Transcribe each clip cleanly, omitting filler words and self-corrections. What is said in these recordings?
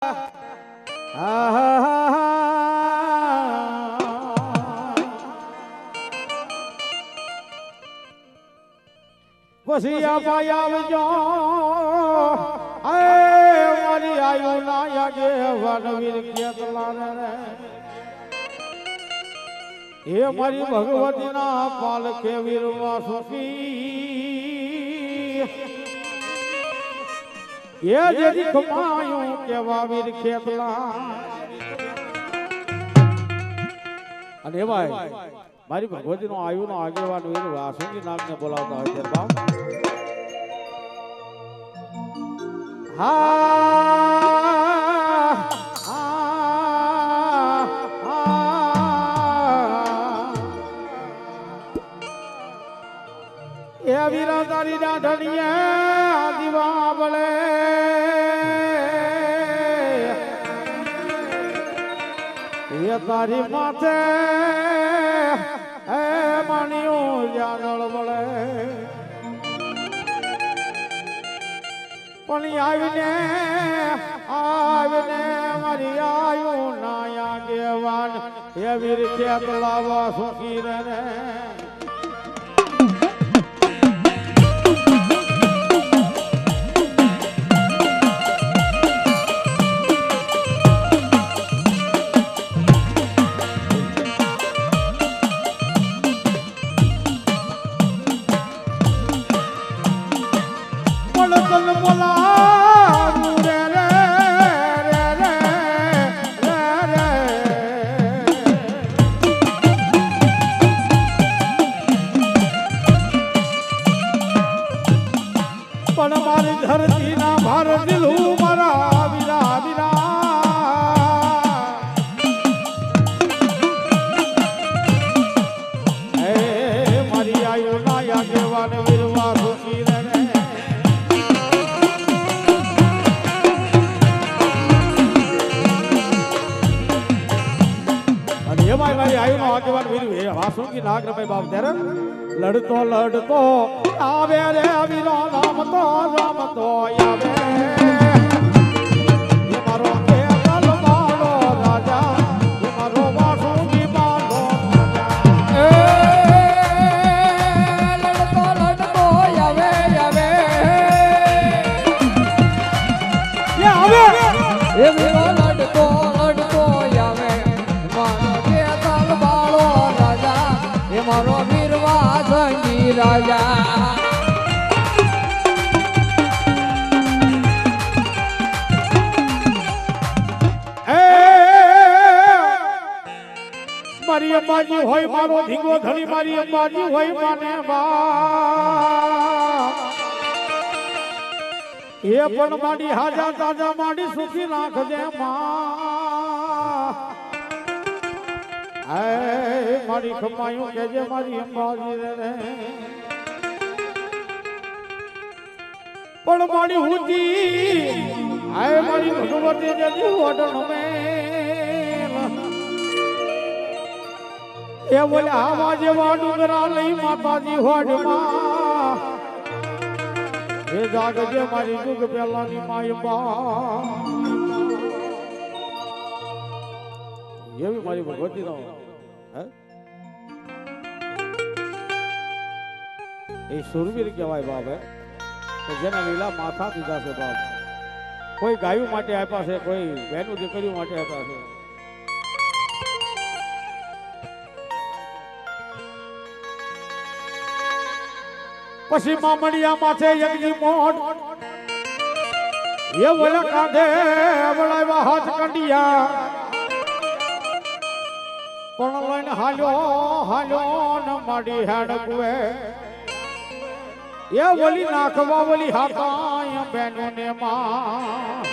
પછી આવજો મારી આયુ ના યાગે વનવીર કેતલા રે હે મારી ભગવતી ના પાલકે વીરવા સુખી એ જેથી કમાયું કેવા વીર કેતલા અને ભાઈ મારી ભગવતી નો આયુ નો આગેવાન વીર વાસુકી નામને બોલાવતા હોય છે બાપ એ વીરા તારી ડાઢણીયા દીવા બળે એ તારી માથે એ માણ્યું જાનળ બળે પણ આવીને મારી આયુ નાયા ગેવાન એ વીર કેતલા સુખી રે પણ મારી ધરતી ના ભાર દિલું મારા વીરા વીરા હે મારી આયુ ના આગેવાન વીરવા સુખી રે અને એમાં મારી આયુ નો આગેવાન વીર વાસુકી નાગરભાઈ બાપ ત્યારે લડતો લડતો આવે રે વીરો રામતો રામતો આવે એ મારો કેતલ બાળો રાજા એ મારો વાસુકી બાળો રાજા લડતો લડતો આવે આવે એ આવે એ વીરો લડતો લડતો આવે મારો કેતલ બાળો રાજા એ મારો વીરવા સંગી રાજા મારી અંબાજી હોય મારો ધીંગો ધણી મારી અંબાજી હોય માને બા એ પણ માડી હાજા તાજા માડી સુખી રાખજે માં હે મારી ખમાયું કેજે મારી અંબાજી રે પણ મારી હુતી હે મારી ભગવતી જતી ઓડણ મે એ બોલે આવા જેવા ડુંગરા લઈ માતાજી હોડમાં એ જાગજે મારી જુગ પેલાની માયબા એવી મારી ભગવતી નો એ સુરવીર કહેવાય બાપ હે જેના લીલા માથા દીધા છે બાપ કોઈ ગાયું માટે આપ્યા છે કોઈ બહેનું દીકરીઓ માટે આપ્યા છે પછી મામડિયા માથે યજ્ઞ મોઢ એ બોલા કાંધે વળાવ્યા હાથ કંડિયા પણ લઈને હાલ્યો ન માડી હેડકવે એ બોલી નાખવા બોલી હાથાય બેનો ને માં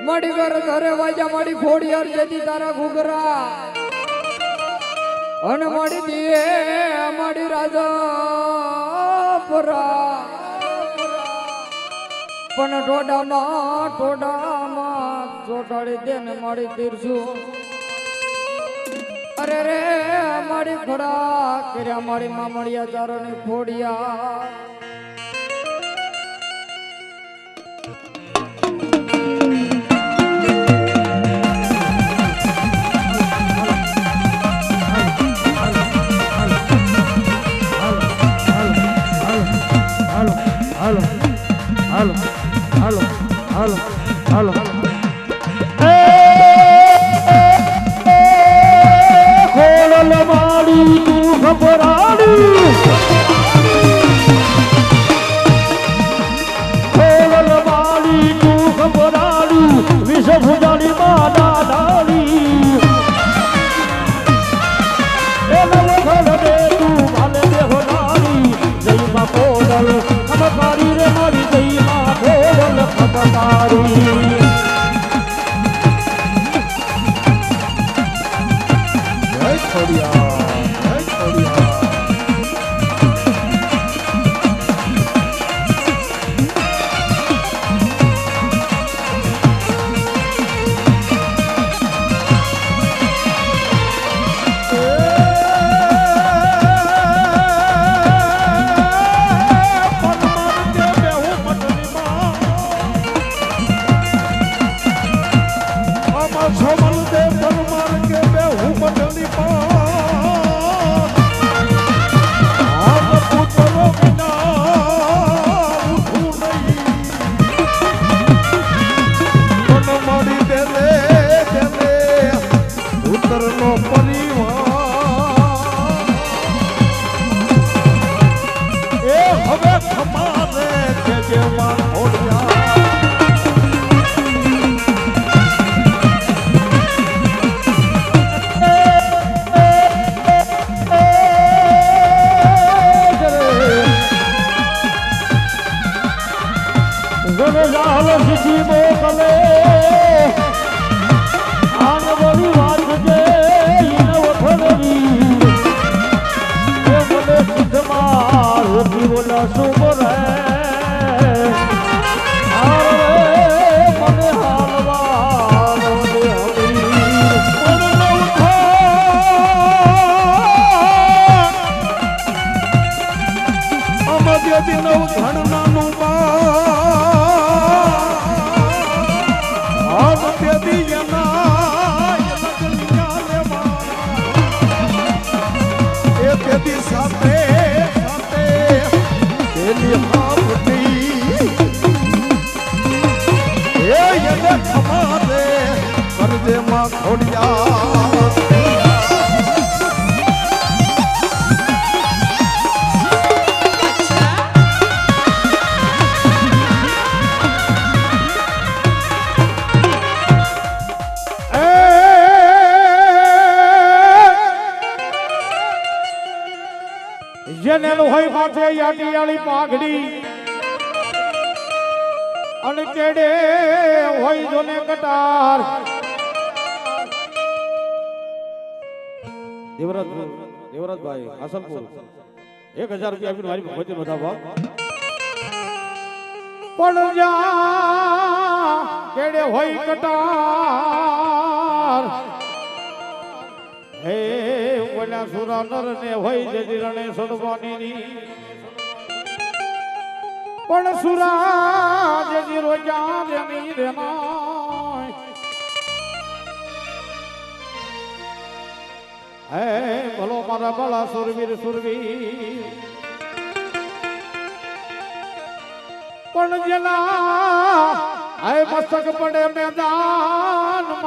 મડી ઘર ઘરે વાજા મડી ખોડિયાર જતી તારા ઘુઘરા અને મડી દીએ મડી રાજાપુરા પણ ટોડામાં ચોટાડી દે ને મડી તીરસું અરે રે મારી ખોડા કર્યા મારી મામડિયા ચારોની ખોડિયા જેને લોહી માથે યાટિયાળી પાઘડી અને કેડે હોય જોને કટાર દેવરાજભાઈ હાસનપુર 1000 રૂપિયા આપીને મારી ભગવતી બધા ભાગ પણ જા કેડે હોય કટાર હે ઓલા સુરા નર ને હોય જજી રણે સડવાની પણ સુરા જજી રોજા રેની રેના હે ભલો મારા ભલા સુરવીર પણ જેના હે મસ્તક પડે મેદાનમાં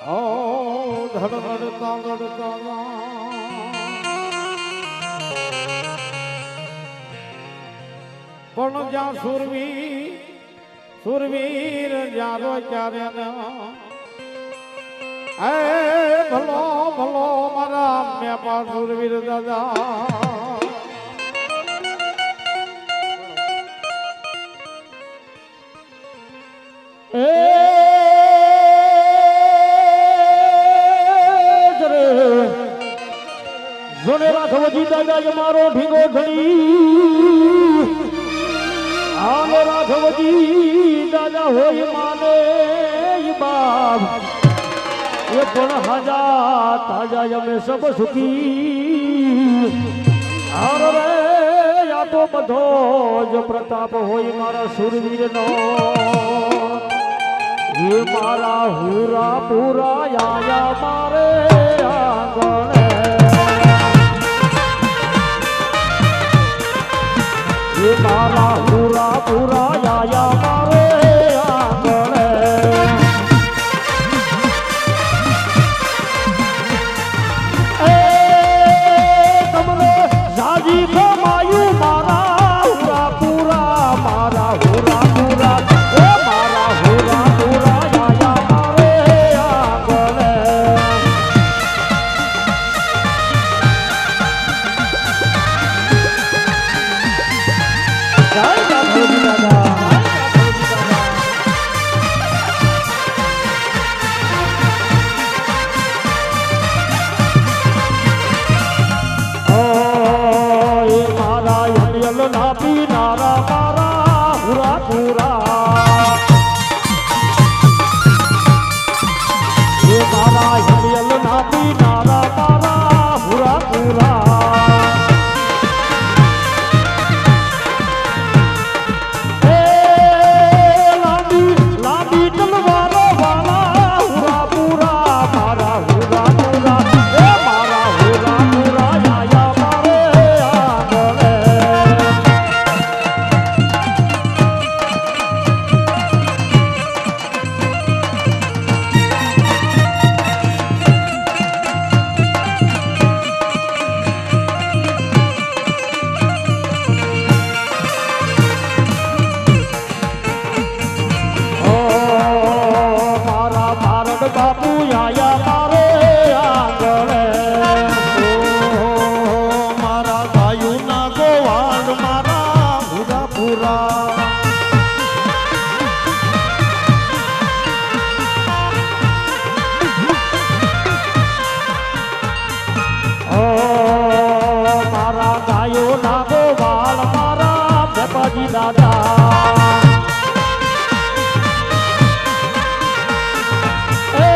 ઓ ધડધડતા પણ જ્યાં સુરવીર જ્યાં રો ક્યારે હે ભલો મારા મેં પા સુરવીર દાદા જોને રાઘવજી દાદા મારો ઢીંગો ધણી આમ રાઘવજી દાદા હોય માને બાપ એ પણ હાજા તાજા અમે સબ સુખી હાર રે આ તો બધો જ પ્રતાપ હોય મારા સુરવીરનો એ મારા હુરા પૂરા આયા મારે આંગણે એ મારા હુરા પૂરા આયા મારે આંગણે એ તમને જાજી કમાયું મારા હુરા પૂરા મારા હુરા પૂરા એ મારા હુરા પૂરા આયા મારે આંગણે જય જાગૃતિ દાદા ના પીનારા મારા હુરા પૂરા એ મારા હરિયલ ના પીનારા મારા હુરા પૂરા એ લાંબી લાંબી તલવારો વાળા હુરા પૂરા મારા હુરા પૂરા એ મારા હુરા પૂરા આયા મારે આંગણે બાપુ આયા મારે આંગણે મારા ગાયું ના ગોવાળ મારા ભૂરા ભૂરા ઓ મારા ગાયો ના ગોવાળ મારા ભેપાજી દાદા એ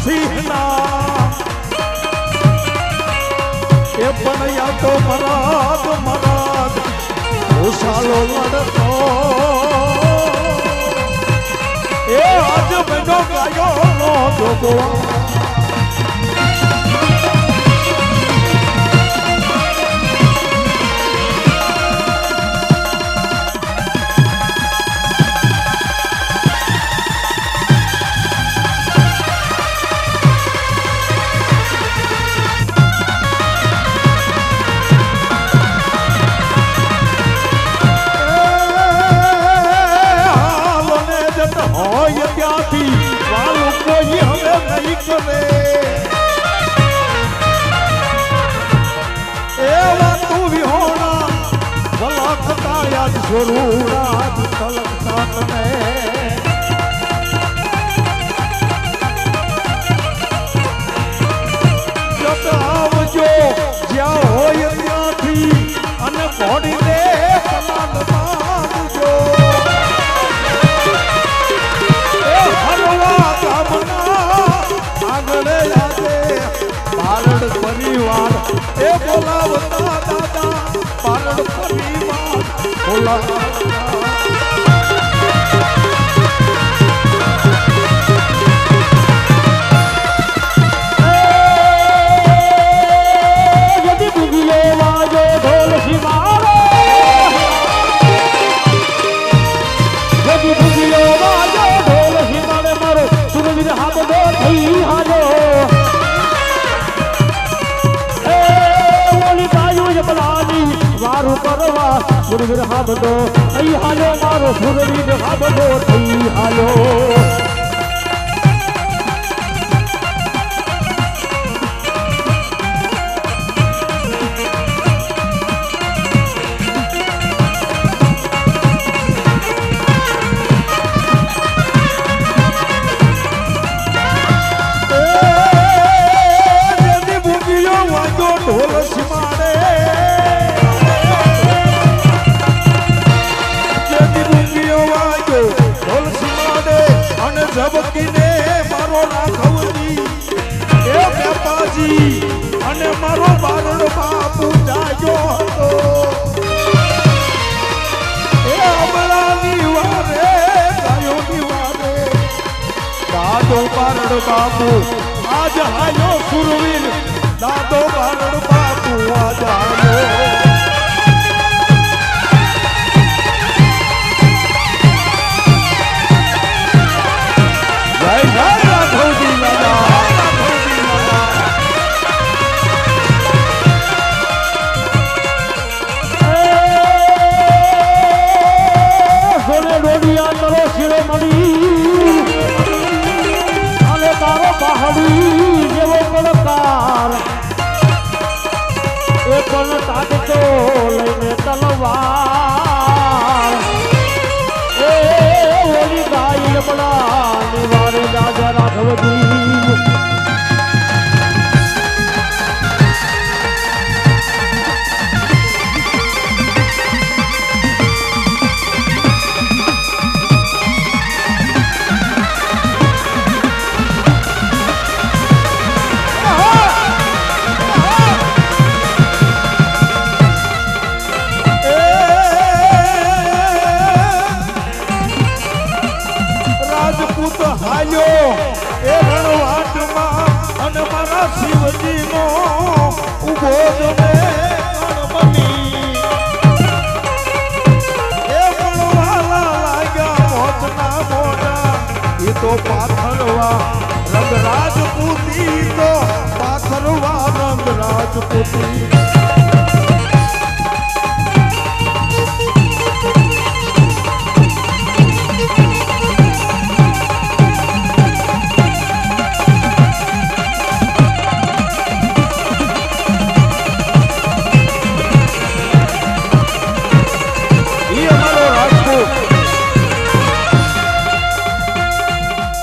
સિંહના એ પણ યા તો મરાદ મરાદ ઉષાલો લડતો એ આજ બનો ગાયો નો જોગો હોય ત્યાંથી વાલું કોઈ હવે નહીં કરે એ વાતું વિહોણા ભલા થતા યાદ સ્વરૂડા તલકતા તને જત આવજો જ્યાં હોય ત્યાંથી અને ઘોડીને પલાન મારજો પરિવાર એ બોલાવતા દાદા પારડ પરિવાર બોલાવતા સુરવીર હાબદો થઈ હાલો મારો સુરવીર હાબદો થઈ હાલો ઢોલ સિમાડે ઝબકીને મારો રાઘવજી એ મેપાજી અને મારો બારડ બાપુ જાયો હતો એ અમરાની વારે ગાયોની વારે દાદો બારડ બાપુ આજ હાયો સુરવીર દાદો બારડ બાપુ આજ હાયો લઈને તલવાર એ ઓલી ગાય બડા નિવારે રાજા રાઘવજી હાલ્યો એ રણવાટમાં અને મારા શિવજીનો ઉભો જમે ગણપતિ એ મળવાલા લાગ્યા મોતના મોઢા એ તો પાથરવા રંગ રાજપૂતી તો પાથરવા રંગ રાજપૂતી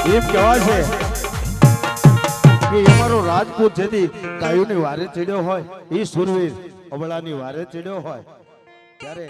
એમ કહેવાય છે કે અમારો રાજપૂત જેથી ગાયોની વારે ચડ્યો હોય એ સુરવીર અબળાની વારે ચડ્યો હોય ત્યારે